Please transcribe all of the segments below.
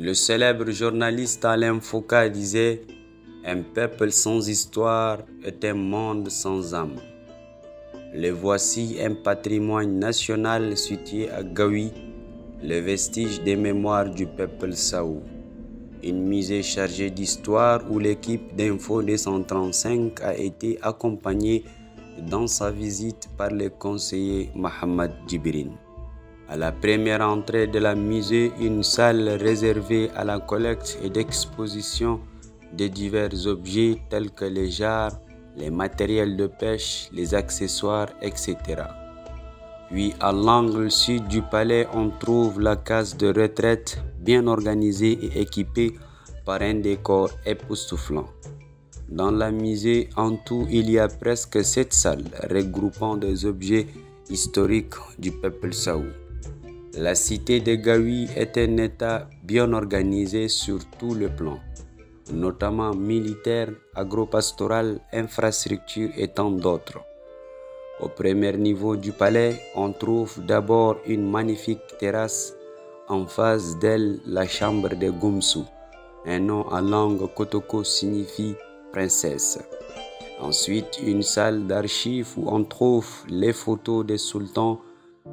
Le célèbre journaliste Alain Foucault disait « Un peuple sans histoire est un monde sans âme ». Le voici un patrimoine national situé à Gaoui, le vestige des mémoires du peuple Saou. Un musée chargé d'histoire où l'équipe d'Info 235 a été accompagnée dans sa visite par le conseiller Mohamed Djibrine. À la première entrée de la musée, une salle réservée à la collecte et d'exposition de divers objets tels que les jarres, les matériels de pêche, les accessoires, etc. Puis à l'angle sud du palais, on trouve la case de retraite bien organisée et équipée par un décor époustouflant. Dans la musée, en tout, il y a presque 7 salles regroupant des objets historiques du peuple Saou. La cité de Gaoui est un État bien organisé sur tous les plans, notamment militaire, agropastoral, infrastructure et tant d'autres. Au premier niveau du palais, on trouve d'abord une magnifique terrasse. En face d'elle, la chambre de Goumsou. Un nom en langue Kotoko signifie princesse. Ensuite, une salle d'archives où on trouve les photos des sultans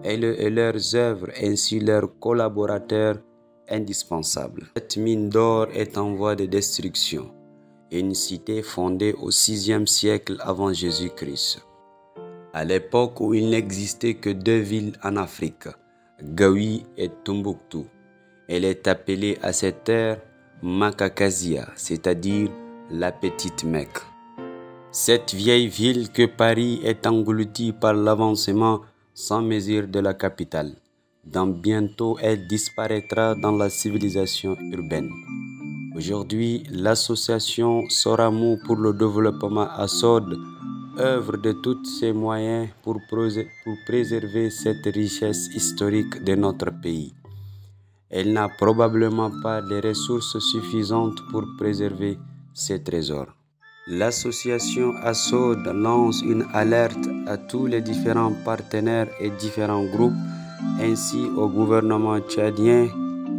et leurs œuvres ainsi leurs collaborateurs indispensables. Cette mine d'or est en voie de destruction. Une cité fondée au VIe siècle avant Jésus-Christ. À l'époque où il n'existait que 2 villes en Afrique, Gaoui et Tombouctou. Elle est appelée à cette ère Makakazia, c'est-à-dire la petite Mecque. Cette vieille ville que Paris est engloutie par l'avancement sans mesure de la capitale. Dans bientôt, elle disparaîtra dans la civilisation urbaine. Aujourd'hui, l'association Soramou pour le développement Assod œuvre de tous ses moyens pour préserver cette richesse historique de notre pays. Elle n'a probablement pas les ressources suffisantes pour préserver ces trésors. L'association Assod lance une alerte à tous les différents partenaires et différents groupes, ainsi au gouvernement tchadien,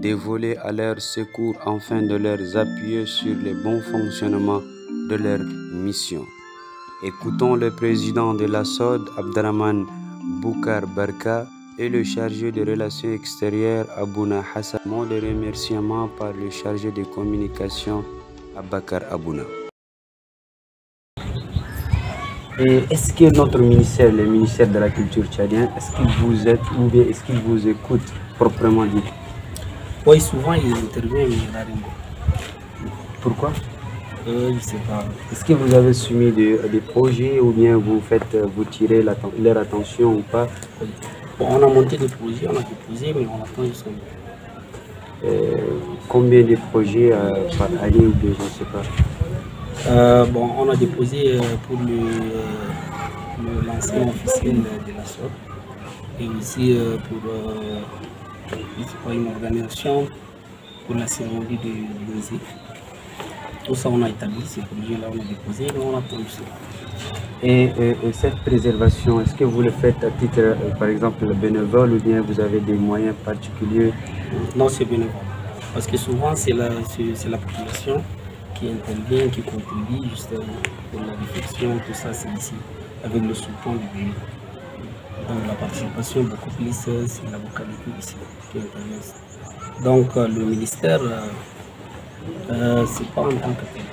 de voler à leur secours afin de leur appuyer sur le bon fonctionnement de leur mission. Écoutons le président de l'Assod, Abdraman Boukar Barka, et le chargé de relations extérieures, Abouna Hassan. Mot de remerciement par le chargé de communication, Abakar Abouna. Et est-ce que notre ministère, le ministère de la Culture tchadien, est-ce qu'il vous aide ou bien est-ce qu'il vous écoute proprement dit? Oui, souvent il intervient, mais il n'a rien. Pourquoi? Je ne sais pas. Est-ce que vous avez soumis des projets ou bien vous tirez leur attention ou pas? Bon, on a monté des projets, on a déposé, mais on attend jusqu'à combien de projets par année ou bien je ne sais pas? Bon, on a déposé pour le lancement officiel de la SOD et aussi pour une organisation pour la cérémonie de musée. Tout ça, on a établi ces projets-là, on a déposé et on attend aussi. Et cette préservation, est-ce que vous le faites à titre, par exemple, bénévole ou bien vous avez des moyens particuliers? Non, c'est bénévole. Parce que souvent, c'est la population qui intervient, qui contribue justement pour la réflexion, tout ça, c'est ici, avec le sultan du pays. Donc la participation beaucoup plus, c'est la localité ici qui intervient. Donc le ministère, c'est pas en tant que tel.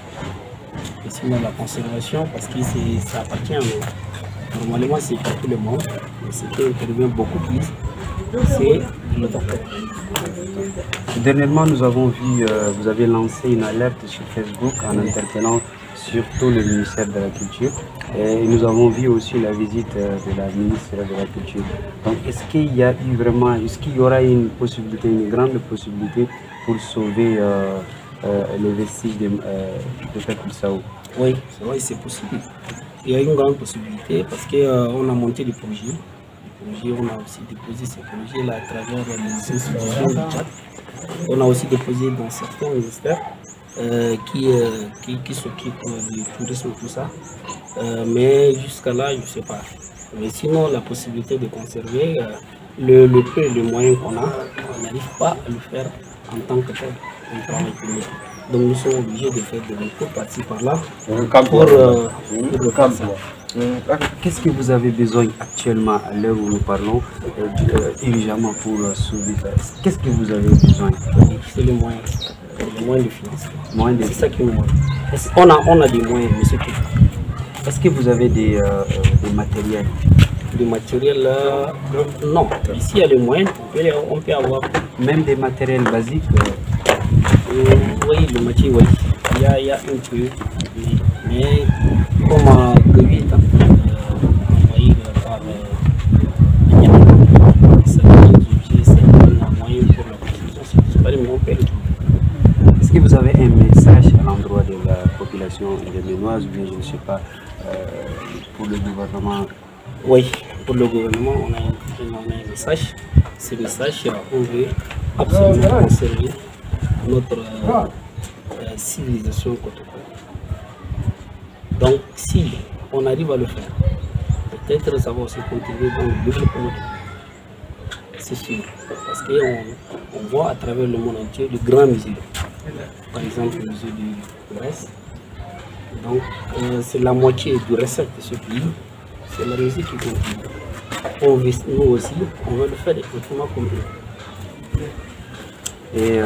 Et sinon la conservation, parce que ça appartient à nous. Normalement, c'est pour tout le monde, mais ce qui intervient beaucoup plus, c'est le docteur. Dernièrement, nous avons vu, vous avez lancé une alerte sur Facebook en interpellant surtout le ministère de la Culture. Et nous avons vu aussi la visite de la ministre de la Culture. Donc, est-ce qu'il y a eu vraiment, est-ce qu'il y aura une possibilité, une grande possibilité pour sauver les vestiges de peuple Saou? Oui, c'est vrai, c'est possible. Il y a une grande possibilité parce qu'on a monté des projets. On a aussi déposé ces projets-là à travers les institutions du Tchad. On a aussi déposé dans certains ministères qui s'occupent du tourisme et tout ça. Mais jusqu'à là, je ne sais pas. Mais sinon, la possibilité de conserver le peu de moyens qu'on a, on n'arrive pas à le faire en tant que tel. un travail public. Donc nous sommes obligés de faire des recours par-ci par-là Qu'est-ce que vous avez besoin actuellement à l'heure où nous parlons urgemment pour sauver ça? Qu'est-ce que vous avez besoin? C'est le moyen de financement. C'est ça qui nous manque. On a des moyens, mais c'est tout. Est-ce que vous avez des matériels? Des matériels, non. Ici, il y a les moyens, on peut avoir. Même des matériels basiques oui, le matériel, oui. Il y a un peu. Mais comme Gavi est envoyé par certains objets, certains moyens pour la construction, c'est pas les moyens pour le tout. Est-ce que vous avez un message à l'endroit de la population yéménoise ou bien je ne sais pas pour le gouvernement? Oui, pour le gouvernement, on a un message. Ce message, on veut absolument conserver notre civilisation Kotoko. Donc, si on arrive à le faire, peut-être ça va aussi contribuer dans le développement. C'est sûr. Parce qu'on voit à travers le monde entier de grands musées. Par exemple, le musée de Grèce. Donc, c'est la moitié du recette de ce pays. C'est la musique qui contribue. Nous aussi, on veut le faire exactement comme eux. Et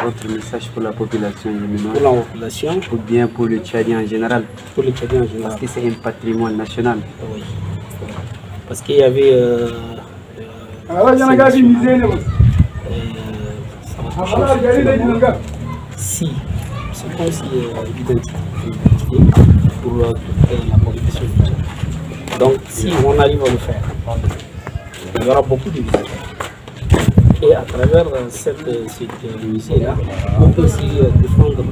votre message pour la population yéménoise? Pour la population. Ou bien pour le Tchadien en général? Pour le Tchadien en général. Parce que c'est un patrimoine national. Oui. Parce qu'il y avait... si, c'est comme si l'identité pour la population du Tchad. Donc si on arrive à le faire, il y aura beaucoup de visiteurs. Et à travers cette musée-là, on peut aussi défendre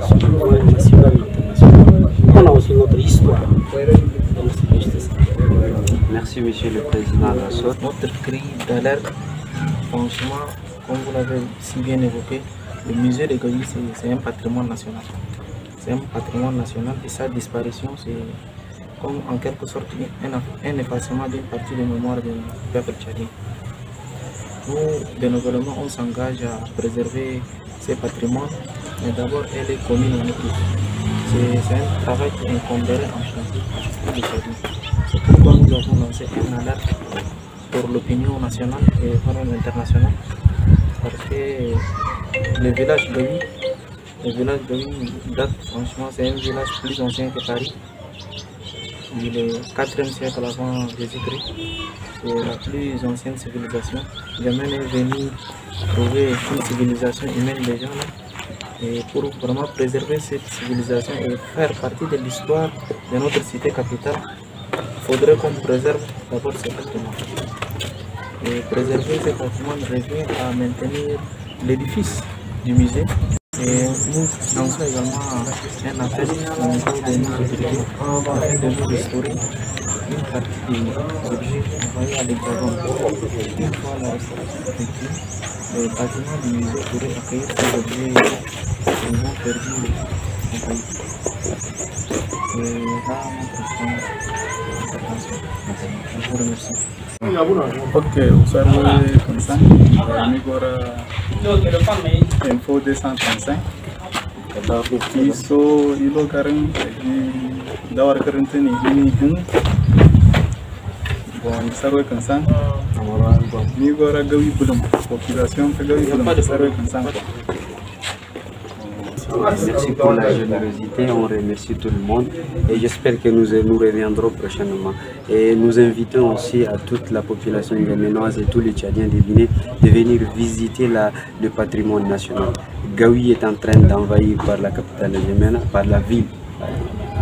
sur le plan national et international. On a aussi notre histoire. Donc c'est juste ça. Merci Monsieur le Président Lassot. Notre cri d'alerte, franchement, comme vous l'avez si bien évoqué, le musée de Gavi, c'est un patrimoine national. C'est un patrimoine national et sa disparition, c'est comme en quelque sorte un effacement d'une partie de mémoire du peuple tchadien. Nous, de nos gouvernements, on s'engage à préserver ces patrimoines, mais d'abord, elle est commune à nous tous. C'est un travail qui incomberait en principe à tous les Tchadiens. C'est pourquoi nous avons lancé une alerte pour l'opinion nationale et même internationale. Parce que le village Gavi date, franchement, c'est un village plus ancien que Paris. Il est 4e siècle avant Jésus-Christ. C'est la plus ancienne civilisation. Jamais est venu trouver une civilisation humaine déjà là. Et pour vraiment préserver cette civilisation et faire partie de l'histoire de notre cité capitale, il faudrait qu'on préserve d'abord ce patrimoine. Et préserver ce patrimoine revient à maintenir l'édifice du musée. Et nous lançons également un appel au niveau de nos autorités afin de nous restaurer une partie des objets envoyés à l'Hexagone. Une fois la restauration effectuée, le bâtiment du musée pourrait accueillir ces objets qui ont perdu en pays. Et là, notre attention. Je vous remercie. Ok, observe Kansan, Migora Info 235. Iso ilo karen di dawar karantini ini dun. Bon, observe Kansan. Migora Gavi Bulum, population Gavi Bulum, observe Kansan. Merci pour la générosité, on remercie tout le monde et j'espère que nous reviendrons prochainement. Et nous invitons aussi à toute la population yéménoise et tous les Tchadiens de Guinée de venir visiter le patrimoine national. Gavi est en train d'envahir par la capitale yéména, par la ville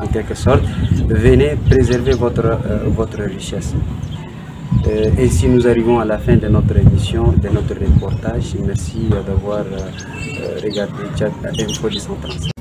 en quelque sorte. Venez préserver votre richesse. Ainsi nous arrivons à la fin de notre émission, de notre reportage. Merci d'avoir regardé Tchad Info 230.